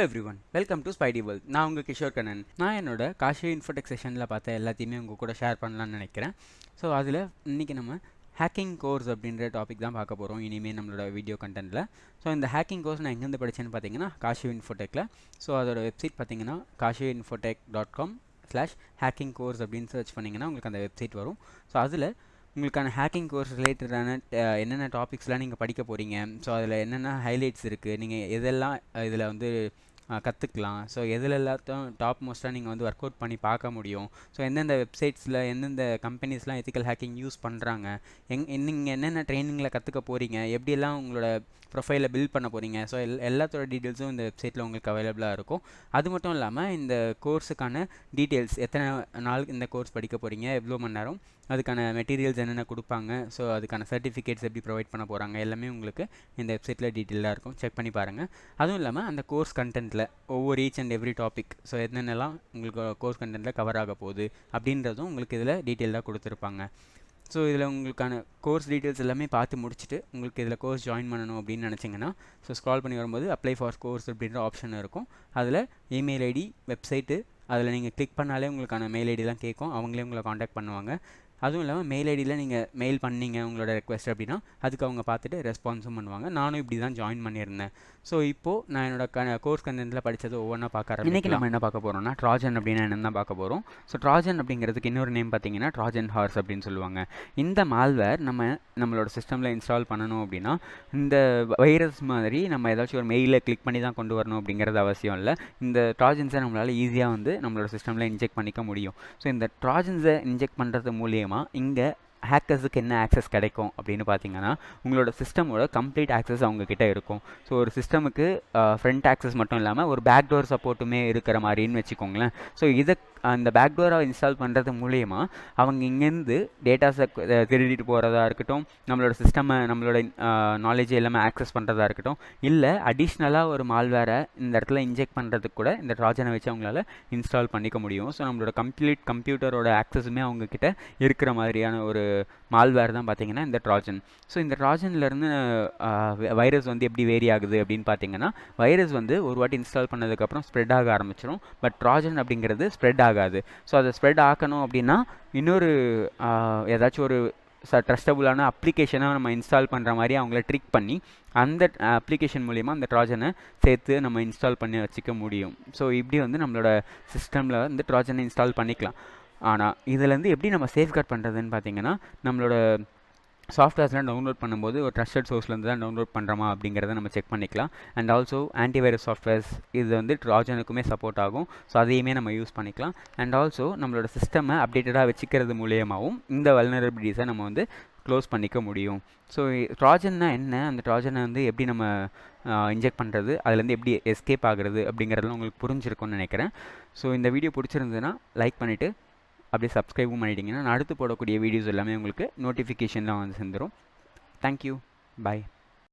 Hello every one, welcome to Spidey world. நான் உங்கள் கிஷோர் கண்ணன். நான் என்னோட காஷி இன்ஃபோடெக் செஷனில் பார்த்த எல்லாத்தையுமே உங்கள் கூட ஷேர் பண்ணலான்னு நினைக்கிறேன். ஸோ அதில் இன்றைக்கி நம்ம ஹேக்கிங் கோர்ஸ் அப்படின்ற டாபிக் தான் பார்க்க போகிறோம் இனிமேல் நம்மளோட வீடியோ கண்டென்ட்டில். ஸோ இந்த ஹேக்கிங் கோர்ஸ் நான் எங்கேருந்து படித்தேன்னு பார்த்தீங்கன்னா காஷி இன்ஃபோடெக்கில். ஸோ அதோட வெப்சைட் பார்த்தீங்கன்னா kashiinfotech.com/hacking course அப்படின்னு சர்ச் பண்ணிங்கன்னா உங்களுக்கு அந்த வெப்சைட் வரும். ஸோ அதில் உங்களுக்கான ஹேக்கிங் கோர்ஸ் ரிலேட்டடான என்னென்ன டாபிக்ஸ்லாம் நீங்கள் படிக்க போகிறீங்க, ஸோ அதில் என்னென்ன ஹைலைட்ஸ் இருக்குது, நீங்கள் எதெல்லாம் இதில் வந்து கற்றுக்கலாம், ஸோ எதில் எல்லாத்தையும் டாப் மோஸ்ட்டாக நீங்கள் வந்து ஒர்க் அவுட் பண்ணி பார்க்க முடியும், ஸோ எந்தெந்த வெப்சைட்ஸில் எந்தெந்த கம்பெனிஸ்லாம் எத்திக்கல் ஹேக்கிங் யூஸ் பண்ணுறாங்க, நீங்கள் என்னென்ன ட்ரைனிங்கில் கற்றுக்க போகிறீங்க, எப்படியெல்லாம் உங்களோட ப்ரொஃபைலை பில்ட் பண்ண போகிறீங்க, ஸோ எல்லாத்தோட டீட்டெயில்ஸும் இந்த வெப்சைட்டில் உங்களுக்கு அவைலபிளாக இருக்கும். அது மட்டும் இல்லாமல் இந்த கோர்ஸுக்கான டீட்டெயில்ஸ், எத்தனை நாள் இந்த கோர்ஸ் படிக்க போகிறீங்க, எவ்வளோ மணி நேரம், அதுக்கான மெட்டீரியல்ஸ் என்னென்ன கொடுப்பாங்க, ஸோ அதுக்கான சர்டிஃபிகேட்ஸ் எப்படி ப்ரொவைட் பண்ண போகிறாங்க, எல்லாமே உங்களுக்கு இந்த வெப்சைட்டில் டீட்டெயிலாக இருக்கும். செக் பண்ணி பாருங்கள். அதுவும் இல்லாமல் அந்த கோர்ஸ் கண்டென்ட்டில் ஒவ்வொரு each and every topic, so என்னென்னலாம் உங்களுக்கு கோர்ஸ் கண்டென்ட்டில் கவர் ஆக போகுது அப்படின்றதும் உங்களுக்கு இதில் டீட்டெயிலாக கொடுத்துருப்பாங்க. ஸோ இதில் உங்களுக்கான கோர்ஸ் டீட்டெயில்ஸ் எல்லாமே பார்த்து முடிச்சுட்டு உங்களுக்கு இதில் கோர்ஸ் ஜாயின் பண்ணணும் அப்படின்னு நினச்சிங்கன்னா ஸோ ஸ்க்ரால் பண்ணி வரும்போது அப்ளை ஃபார் கோர்ஸ் அப்படின்ற ஆப்ஷன் இருக்கும். அதில் இமெயில் ஐடி, வெப்சைட்டு, அதில் நீங்கள் கிளிக் பண்ணாலே உங்களுக்கான மெயில் ஐடிலாம் கேட்கும். அவங்களே உங்களை காண்டாக்ட் பண்ணுவாங்க. அதுவும் இல்லாமல் மெயில் ஐடியில் நீங்கள் மெயில் பண்ணீங்க உங்களோட ரெக்வெஸ்ட் அப்படின்னா அதுக்கு அவங்க பார்த்துட்டு ரெஸ்பான்ஸும் பண்ணுவாங்க. நானும் இப்படி தான் ஜாயின் பண்ணியிருந்தேன். ஸோ இப்போது நான் என்னோட கோர்ஸ் கண்டென்ட்டில் படித்தது ஒவ்வொன்றா பார்க்க இன்றைக்கி நம்ம என்ன பார்க்க போகிறோம்னா ட்ராஜன் அப்படின்னு என்னென்னு தான் பார்க்க போகிறோம். ஸோ ட்ராஜன் அப்படிங்கிறதுக்கு இன்னொரு நேம் பார்த்தீங்கன்னா ட்ராஜன் ஹார்ஸ் அப்படின்னு சொல்லுவாங்க. இந்த மால்வேர் நம்மளோட சிஸ்டமில் இன்ஸ்டால் பண்ணணும் அப்படின்னா இந்த வைரஸ் மாதிரி நம்ம ஏதாச்சும் ஒரு மெயிலில் கிளிக் பண்ணி தான் கொண்டு வரணும் அப்படிங்கிறது அவசியம் இல்லை. இந்த ட்ராஜன்ஸை நம்மளால் ஈஸியாக வந்து நம்மளோட சிஸ்டமில் இன்ஜெக்ட் பண்ணிக்க முடியும். ஸோ இந்த ட்ராஜன்ஸை இன்ஜெக்ட் பண்ணுறது மூலியமாக இங்கே ஹேக்கர்ஸுக்கு என்ன ஆக்சஸ் கிடைக்கும் அப்படின்னு பார்த்தீங்கன்னா உங்களோட சிஸ்டமோட கம்ப்ளீட் ஆக்சஸ் அவங்கக்கிட்ட இருக்கும். ஸோ ஒரு சிஸ்டமுக்கு ஃப்ரண்ட் ஆக்சஸ் மட்டும் இல்லாமல் ஒரு பேக்டோர் சப்போர்ட்டுமே இருக்கிற மாதிரின்னு வச்சுக்கோங்களேன். ஸோ இதை அந்த பேக்டோரை இன்ஸ்டால் பண்ணுறது மூலயமா அவங்க இங்கேருந்து டேட்டாஸை திருடிட்டு போகிறதா இருக்கட்டும், நம்மளோட சிஸ்டமை நம்மளோட நாலேஜ் எல்லாமே ஆக்சஸ் பண்ணுறதா இருக்கட்டும், இல்லை அடிஷ்னலாக ஒரு மால்வேரை இந்த இடத்துல இன்ஜெக்ட் பண்ணுறதுக்கு கூட இந்த ட்ராஜனை வச்சு அவங்களால இன்ஸ்டால் பண்ணிக்க முடியும். ஸோ நம்மளோட கம்ப்ளீட் கம்ப்யூட்டரோட ஆக்சஸுமே அவங்கக்கிட்ட இருக்கிற மாதிரியான ஒரு மால்வேர் தான் பார்த்தீங்கன்னா இந்த ட்ராஜன். ஸோ இந்த ட்ராஜன்லேருந்து வைரஸ் வந்து எப்படி வேரி ஆகுது அப்படின்னு பார்த்தீங்கன்னா வைரஸ் வந்து ஒரு வாட்டி இன்ஸ்டால் பண்ணதுக்கப்புறம் ஸ்ப்ரெட் ஆக ஆரம்பிச்சிடும். பட் ட்ராஜன் அப்படிங்கிறது ஸ்ப்ரெட் ஆகாது. ஸோ அதை ஸ்ப்ரெட் ஆக்கணும் அப்படின்னா இன்னொரு ஏதாச்சும் ஒரு ட்ரஸ்டபுளான அப்ளிகேஷனாக நம்ம இன்ஸ்டால் பண்ணுற மாதிரி அவங்கள ட்ரிக் பண்ணி அந்த அப்ளிகேஷன் மூலிமா அந்த ட்ராஜனை சேர்த்து நம்ம இன்ஸ்டால் பண்ணி வச்சுக்க முடியும். ஸோ இப்படி வந்து நம்மளோட சிஸ்டமில் வந்து ட்ராஜனை இன்ஸ்டால் பண்ணிக்கலாம். ஆனால் இதுலேருந்து எப்படி நம்ம சேஃப்கார்ட் பண்ணுறதுன்னு பார்த்தீங்கன்னா நம்மளோட சாஃப்ட்வேர்ஸ்லாம் டவுன்லோட் பண்ணும்போது ஒரு ட்ரஸ்டட் சோர்ஸ்லேருந்து தான் டவுன்லோட் பண்ணுறோமா அப்படிங்கிறத நம்ம செக் பண்ணிக்கலாம். அண்ட் ஆல்சோ ஆன்டிவைரஸ் சாஃப்ட்வேர்ஸ் இது வந்து ட்ராஜனுக்குமே சப்போர்ட் ஆகும். ஸோ அதையுமே நம்ம யூஸ் பண்ணிக்கலாம். அண்ட் ஆல்சோ நம்மளோட சிஸ்டமை அப்டேட்டடாக வச்சுக்கிறது மூலியமாகவும் இந்த வல்னரபிலிட்டிஸை நம்ம வந்து க்ளோஸ் பண்ணிக்க முடியும். ஸோ ட்ராஜன்னா என்ன, அந்த ட்ராஜனை வந்து எப்படி நம்ம இன்ஜெக்ட் பண்ணுறது, அதுலேருந்து எப்படி எஸ்கேப் ஆகுறது அப்படிங்கிறதெல்லாம் உங்களுக்கு புரிஞ்சிருக்கும்னு நினைக்கிறேன். ஸோ இந்த வீடியோ பிடிச்சிருந்ததுன்னா லைக் பண்ணிவிட்டு அப்படியே சப்ஸ்கிரைபும் பண்ணிட்டீங்கன்னா நான் அடுத்து போடக்கூடிய வீடியோஸ் எல்லாமே உங்களுக்கு நோட்டிஃபிகேஷன்லாம் வந்து சேர்ந்துடும். தேங்க்யூ, பாய்.